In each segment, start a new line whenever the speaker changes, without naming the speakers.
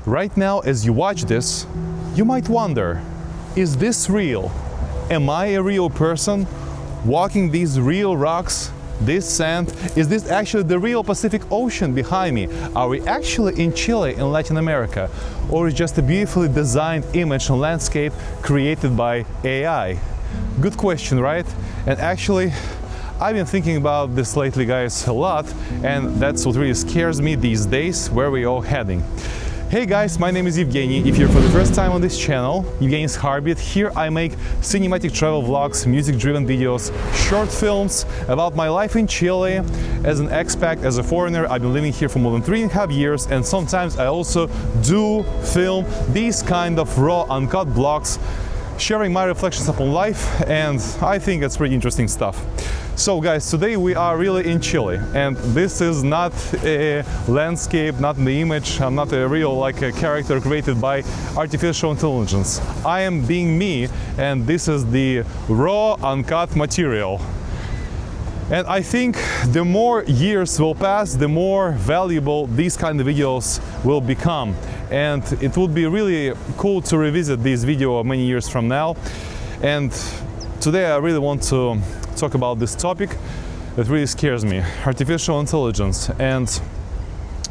Right now, as you watch this, you might wonder, is this real? Am I a real person walking these real rocks, this sand? Is this actually the real Pacific Ocean behind me? Are we actually in Chile, in Latin America? Or is it just a beautifully designed image and landscape created by AI? Good question, right? And actually, I've been thinking about this lately, guys, a lot, and that's what really scares me these days, where we're all heading. Hey guys, my name is Evgeny. If you're for the first time on this channel, Evgeny's Heartbeat. Here I make cinematic travel vlogs, music-driven videos, short films about my life in Chile. As an expat, as a foreigner, I've been living here for more than 3.5 years, and sometimes I also do film these kind of raw, uncut vlogs, sharing my reflections upon life, and I think it's pretty interesting stuff. So guys, today we are really in Chile, and this is not a landscape, not the image, I'm not a real like a character created by artificial intelligence. I am being me, and this is the raw, uncut material. And I think the more years will pass, the more valuable these kind of videos will become. And it would be really cool to revisit this video many years from now. And today I really want to talk about this topic that really scares me: artificial intelligence. And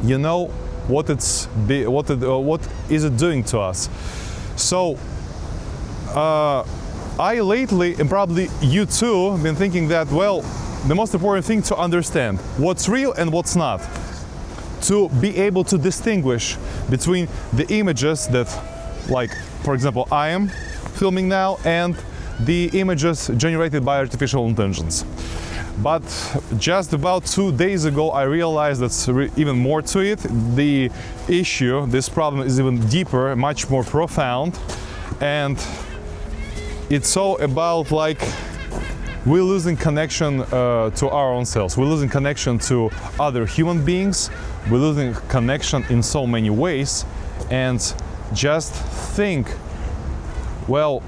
you know what what is it doing to us? So I lately, and probably you too, have been thinking that, well, the most important thing to understand what's real and what's not, to be able to distinguish between the images that, like, for example, I am filming now, and the images generated by artificial intelligence. But just about 2 days ago, I realized there's even more to it. The issue, this problem, is even deeper, much more profound, and it's all about, like, we're losing connection to our own selves. We're losing connection to other human beings. We're losing connection in so many ways. And just think, well,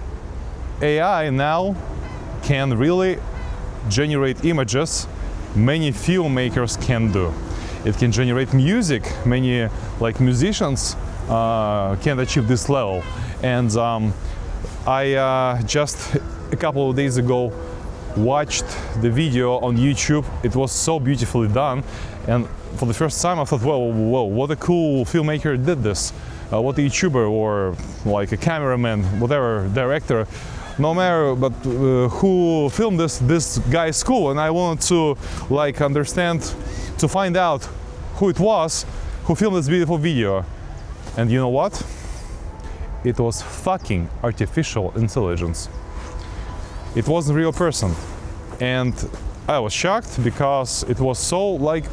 AI now can really generate images many filmmakers can do. It can generate music. Many like musicians can achieve this level. And I just a couple of days ago watched the video on YouTube. It was so beautifully done, and for the first time I thought, whoa, what a cool filmmaker did this. What a YouTuber or like a cameraman, whatever, director, no matter, but who filmed this guy is cool. And I wanted to like understand, to find out who it was who filmed this beautiful video. And you know what? It was fucking artificial intelligence. It wasn't a real person. And I was shocked because it was so like,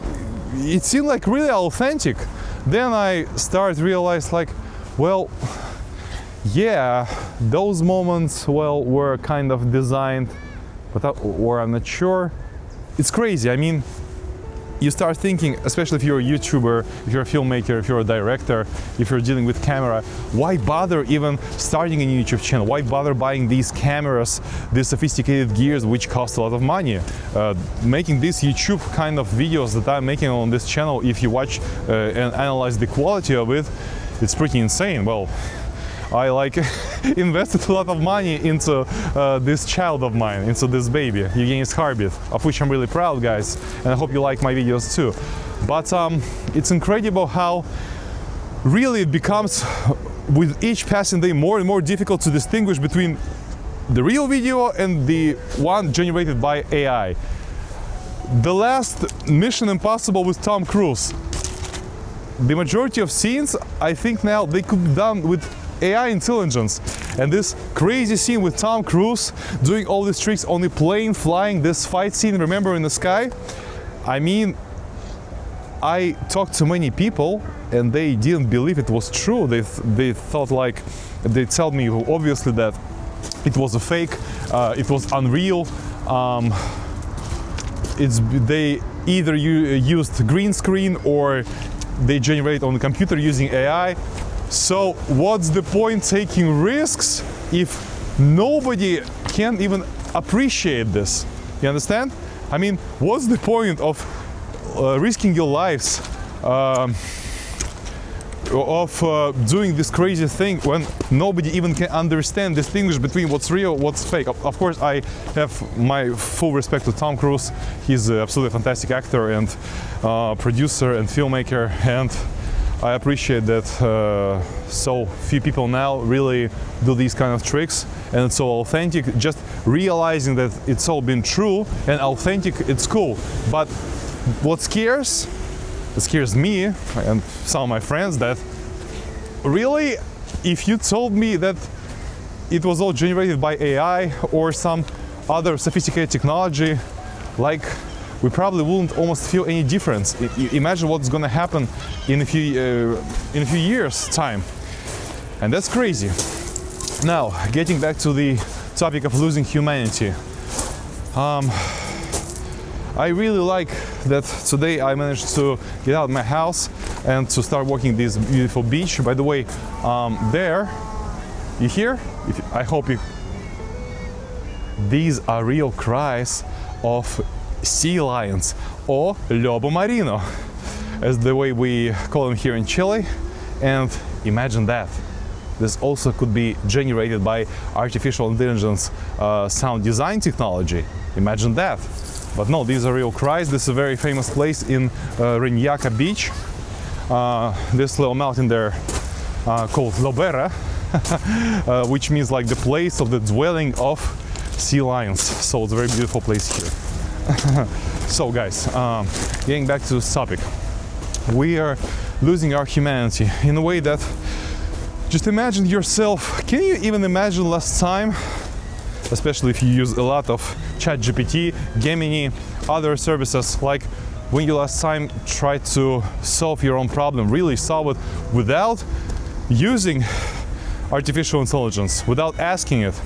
it seemed like really authentic. Then I started to realize, like, well, yeah, those moments, well, were kind of designed, or I'm not sure. It's crazy. I mean, you start thinking, especially if you're a YouTuber, if you're a filmmaker, if you're a director, if you're dealing with camera, why bother even starting a YouTube channel? Why bother buying these cameras, these sophisticated gears, which cost a lot of money? Making these YouTube kind of videos that I'm making on this channel, if you watch and analyze the quality of it, it's pretty insane. Well, I like invested a lot of money into this child of mine, into this baby, Evgeny's Heartbeat, of which I'm really proud, guys, and I hope you like my videos too. But it's incredible how really it becomes, with each passing day, more and more difficult to distinguish between the real video and the one generated by AI. The last Mission Impossible with Tom Cruise, the majority of scenes, I think now they could be done with AI intelligence. And this crazy scene with Tom Cruise doing all these tricks on the plane, flying, this fight scene, remember, in the sky? I mean, I talked to many people and they didn't believe it was true. They thought, like, they tell me obviously that it was a fake, it was unreal. They either used green screen or they generate on the computer using AI. So what's the point taking risks if nobody can even appreciate this? You understand? I mean, what's the point of risking your lives doing this crazy thing when nobody even can distinguish between what's real, what's fake. Of course, I have my full respect to Tom Cruise. He's an absolutely fantastic actor and producer and filmmaker, and I appreciate that so few people now really do these kind of tricks, and it's so authentic. Just realizing that it's all been true and authentic, it's cool. But what scares me and some of my friends, that really, if you told me that it was all generated by AI or some other sophisticated technology, like, we probably wouldn't almost feel any difference. Imagine what's going to happen in a few years' time, and that's crazy. Now, getting back to the topic of losing humanity, I really like that today I managed to get out of my house and to start walking this beautiful beach. By the way, there, you hear? I hope you. These are real cries of sea lions, or lobo marino, as the way we call them here in Chile. And imagine that. This also could be generated by artificial intelligence sound design technology. Imagine that. But no, these are real cries. This is a very famous place in Reñaca Beach. This little mountain there called Lobera, which means like the place of the dwelling of sea lions. So it's a very beautiful place here. So guys, getting back to this topic, we are losing our humanity in a way that, just imagine yourself. Can you even imagine last time, especially if you use a lot of ChatGPT, Gemini, other services, like when you last time tried to solve your own problem, really solve it without using artificial intelligence, without asking it?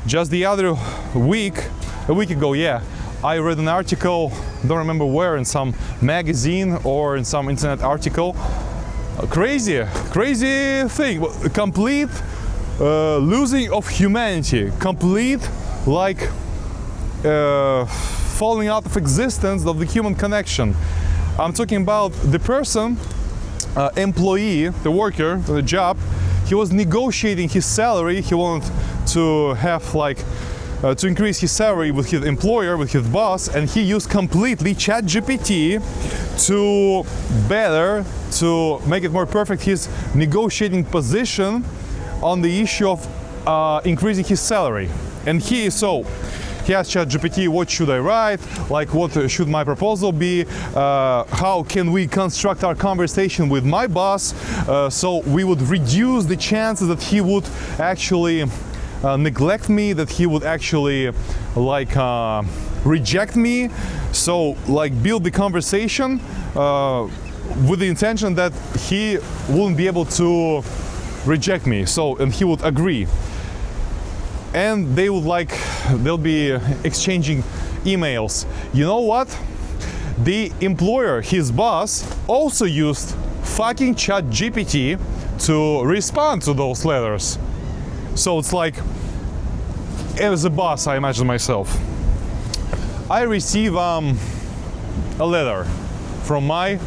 Just the other week, a week ago, yeah, I read an article, don't remember where, in some magazine or in some internet article. Crazy thing, complete losing of humanity, complete like falling out of existence of the human connection. I'm talking about the person, employee, the worker, the job. He was negotiating his salary. He wanted to have like to increase his salary with his employer, with his boss, and he used completely ChatGPT to make it more perfect his negotiating position on the issue of increasing his salary. And he asked ChatGPT, what should I write? Like, what should my proposal be? How can we construct our conversation with my boss so we would reduce the chances that he would actually neglect me, that he would actually like reject me? So like build the conversation with the intention that he wouldn't be able to reject me. So, and he would agree. And they'll be exchanging emails. You know what? The employer, his boss, also used fucking ChatGPT to respond to those letters. So it's like, as a boss, I imagine myself, I receive a letter from my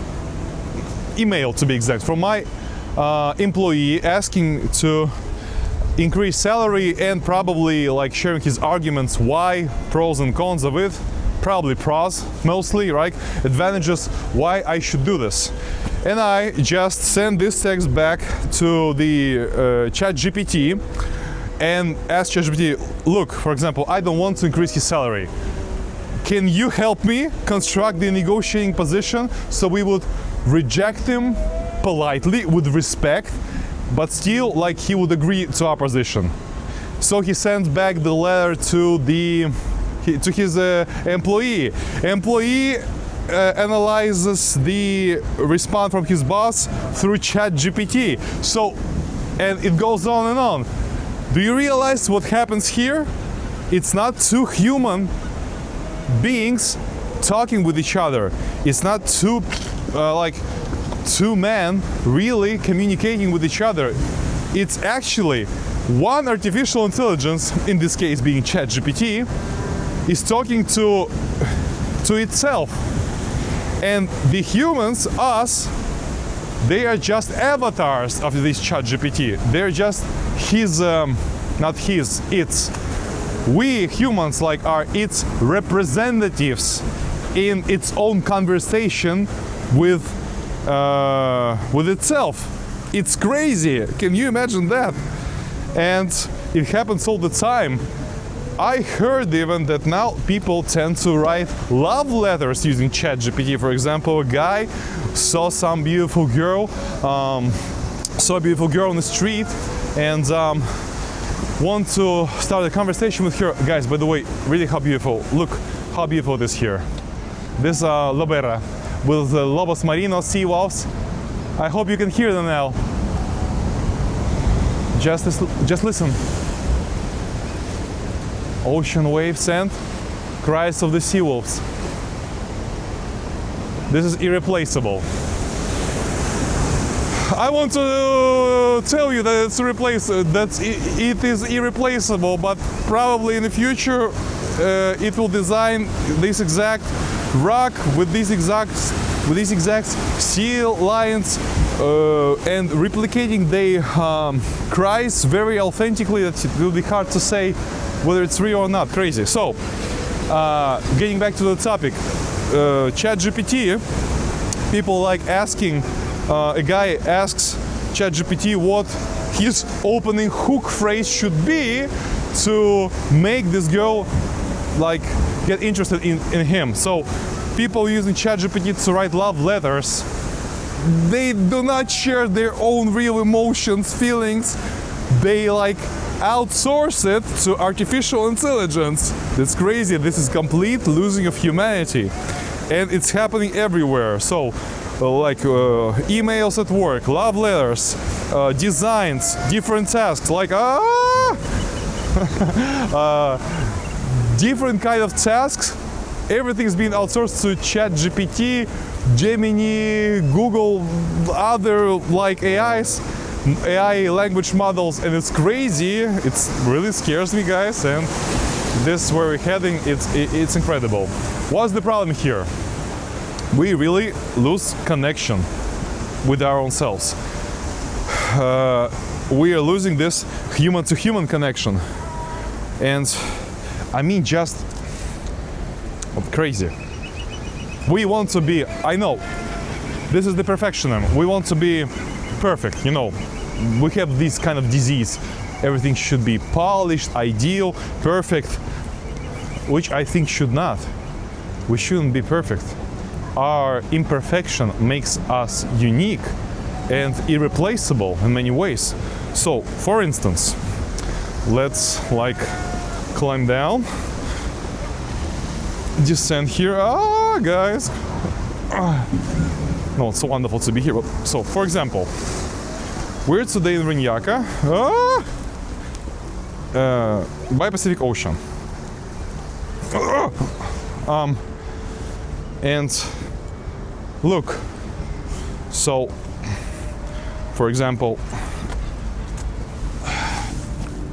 email, to be exact, from my employee asking to increase salary and probably like sharing his arguments why, pros and cons of it, probably pros mostly, right? Advantages, why I should do this. And I just send this text back to the ChatGPT and ask ChatGPT, look, for example, I don't want to increase his salary. Can you help me construct the negotiating position so we would reject him politely, with respect, but still like he would agree to our position? So he sends back the letter to his employee. Employee analyzes the response from his boss through ChatGPT. So, and it goes on and on. Do you realize what happens here? It's not two human beings talking with each other. It's not two men really communicating with each other. It's actually one artificial intelligence, in this case being ChatGPT, is talking to itself. And the humans, us, they are just avatars of this ChatGPT. They're just his, not his, its. We humans like are its representatives in its own conversation with itself. It's crazy. Can you imagine that? And it happens all the time. I heard even that now people tend to write love letters using ChatGPT. For example, a guy saw some beautiful girl, on the street, and want to start a conversation with her. Guys, by the way, really how beautiful. Look how beautiful it is here. This Lobera with the Lobos Marinos, sea wolves. I hope you can hear them now. Just listen. Ocean waves and cries of the sea wolves. This is irreplaceable. I want to tell you that it is irreplaceable, but probably in the future it will design this exact rock with these exact sea lions and replicating their cries very authentically that it will be hard to say whether it's real or not. Crazy. So, getting back to the topic, ChatGPT, people like asking, a guy asks ChatGPT what his opening hook phrase should be to make this girl like get interested in him. So, people using ChatGPT to write love letters, they do not share their own real emotions, feelings. They like outsource it to artificial intelligence. That's crazy. This is complete losing of humanity, and it's happening everywhere. So emails at work, love letters, designs, different tasks, like different kind of tasks. Everything's being outsourced to ChatGPT, Gemini, Google, other like AI language models, and it's crazy. It really scares me, guys, and this is where we're heading. It's incredible. What's the problem here? We really lose connection with our own selves. We are losing this human-to-human connection, and I mean just crazy. We want to be, I know, this is the perfectionism. We want to be perfect, you know. We have this kind of disease. Everything should be polished, ideal, perfect, which I think should not. We shouldn't be perfect. Our imperfection makes us unique and irreplaceable in many ways. So, for instance, let's like climb down, descend here. Guys. No, it's so wonderful to be here. So, for example, we're today in Rinyaka, by Pacific Ocean. And look, so, for example,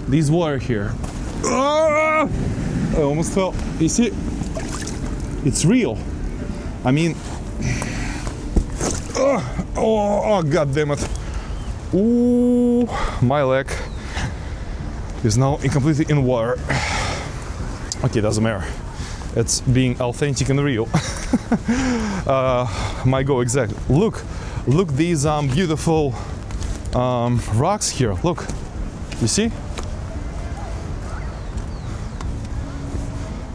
these water here. I almost fell. You see, it's real. I mean, oh, god damn it. Ooh, my leg is now completely in water. Okay, doesn't matter. It's being authentic and real. My go exactly. Look these beautiful rocks here. Look, you see?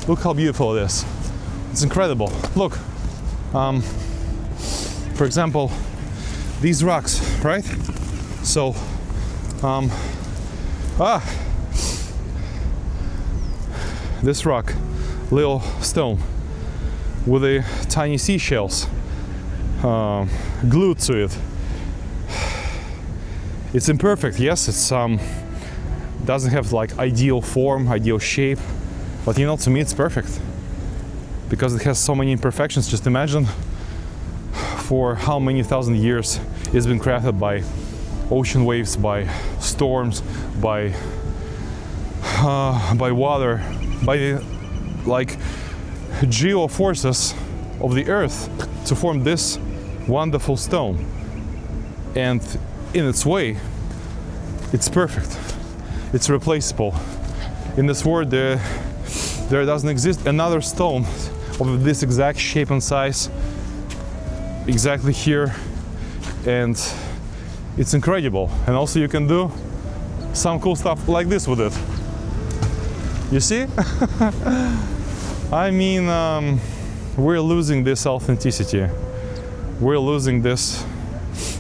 Look how beautiful it is. It's incredible. Look, for example, these rocks, right? So, this rock, little stone with the tiny seashells glued to it. It's imperfect, yes. It's doesn't have like ideal form, ideal shape, but you know, to me, it's perfect because it has so many imperfections. Just imagine for how many thousand years it's been crafted by ocean waves, by storms, by water, by the like geo forces of the earth to form this wonderful stone. and in its way, it's perfect. It's replaceable. In this world, there doesn't exist another stone of this exact shape and size, exactly here, and it's incredible. And also you can do some cool stuff like this with it. You see? I mean, we're losing this authenticity. We're losing this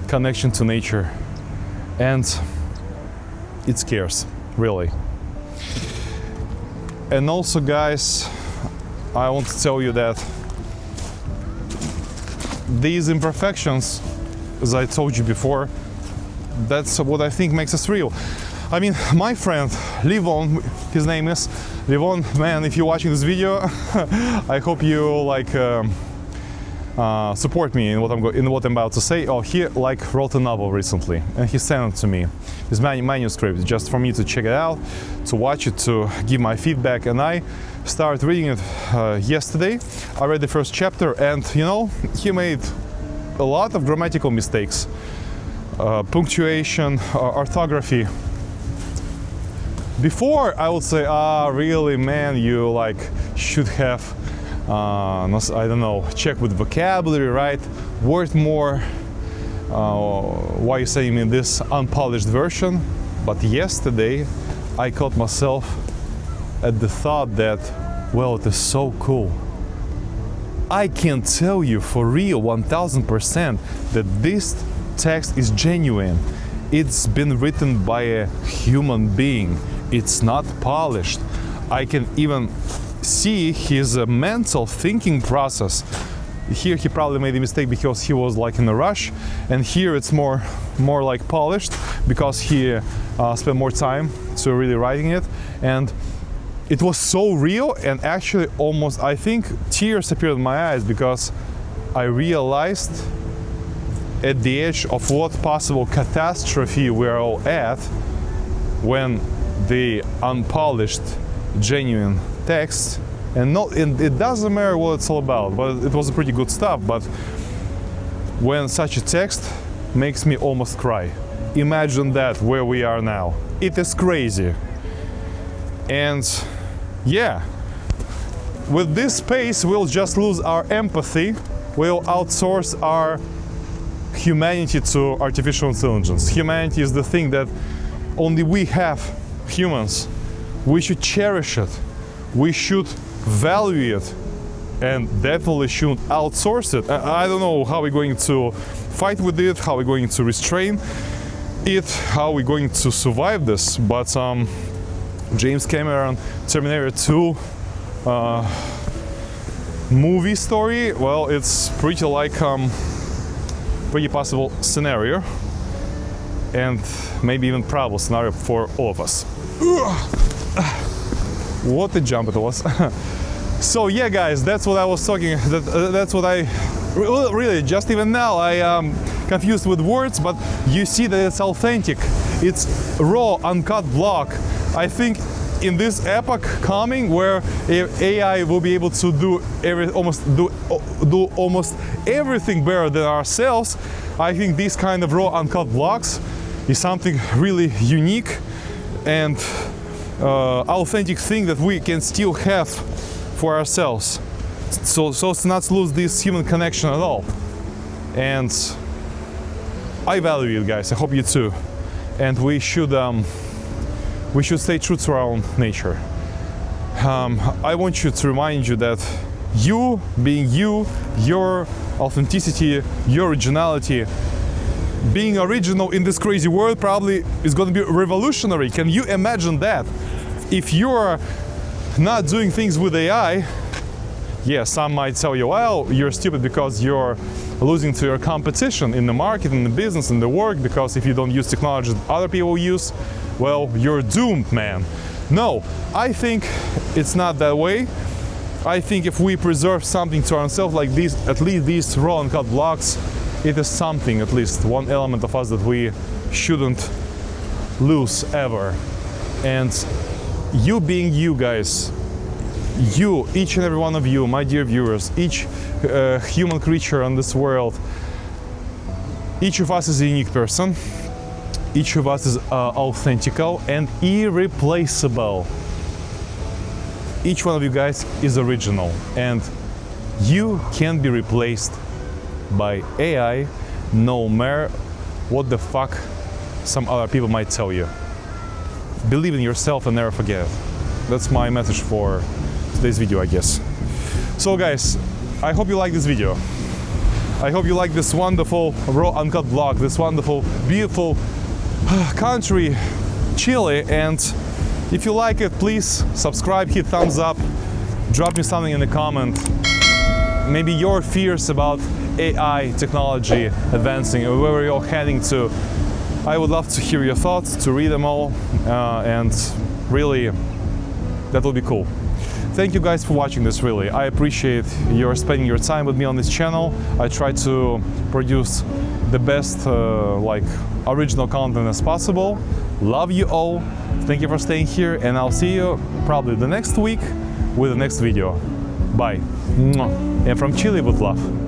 connection to nature, and it scares, really. And also, guys, I want to tell you that these imperfections, as I told you before, that's what I think makes us real. I mean, my friend Livon, his name is Livon. Man, if you're watching this video, I hope you like support me in what I'm about to say. Oh, he like wrote a novel recently, and he sent it to me. His manuscript, just for me to check it out, to watch it, to give my feedback. And I started reading it yesterday. I read the first chapter, and you know, he made a lot of grammatical mistakes, punctuation, orthography. Before I would say, really, man, you like should have, I don't know, check with vocabulary, right? Word more. Why you saying in this unpolished version? But yesterday, I caught myself at the thought that, well, it is so cool. I can tell you for real, 1000%, that this text is genuine. It's been written by a human being. It's not polished. I can even see his mental thinking process. Here he probably made a mistake because he was like in a rush, and here it's more like polished because he spent more time to really writing it, and it was so real. And actually almost, I think, tears appeared in my eyes because I realized at the edge of what possible catastrophe we're all at when the unpolished, genuine text, and it doesn't matter what it's all about, but it was pretty good stuff. But when such a text makes me almost cry, imagine that where we are now. It is crazy. And yeah, with this pace, we'll just lose our empathy. We'll outsource our humanity to artificial intelligence. Humanity is the thing that only we have, humans. We should cherish it. We should value it, and definitely shouldn't outsource it. I don't know how we're going to fight with it, how we're going to restrain it, how we're going to survive this. But James Cameron, Terminator 2 movie story, well, it's pretty like pretty possible scenario, and maybe even probable scenario for all of us. What a jump it was. So yeah, guys, that's what I was talking. That's what I really just even now I am confused with words, but you see that it's authentic. It's raw, uncut block. I think in this epoch coming, where AI will be able to do almost everything better than ourselves, I think this kind of raw, uncut blocks is something really unique and authentic thing that we can still have for ourselves, so as not to lose this human connection at all. And I value it, guys. I hope you too. And we should stay true to our own nature. I want you to remind you that you being you, your authenticity, your originality, being original in this crazy world probably is going to be revolutionary. Can you imagine that? If you're not doing things with AI, yeah, some might tell you, well, you're stupid because you're losing to your competition in the market, in the business, in the work, because if you don't use technology that other people use, well, you're doomed, man. No, I think it's not that way. I think if we preserve something to ourselves like these, at least these raw and cut blocks, it is something, at least one element of us that we shouldn't lose ever. And you being you, guys, you, each and every one of you, my dear viewers, each human creature on this world, Each of us is a unique person. Each of us is authentical and irreplaceable. Each one of you guys is original, and you can't be replaced by AI, no matter what the fuck some other people might tell you. Believe in yourself and never forget it. That's my message for today's video, I guess. So guys, I hope you like this video. I hope you like this wonderful raw uncut vlog, this wonderful, beautiful country, Chile. And if you like it, please subscribe, hit thumbs up, drop me something in the comment. Maybe your fears about AI technology advancing or where you're heading to. I would love to hear your thoughts, to read them all, and really, that would be cool. Thank you guys for watching this, really. I appreciate your spending your time with me on this channel. I try to produce the best, original content as possible. Love you all. Thank you for staying here, and I'll see you probably the next week with the next video. Bye. And from Chile with love.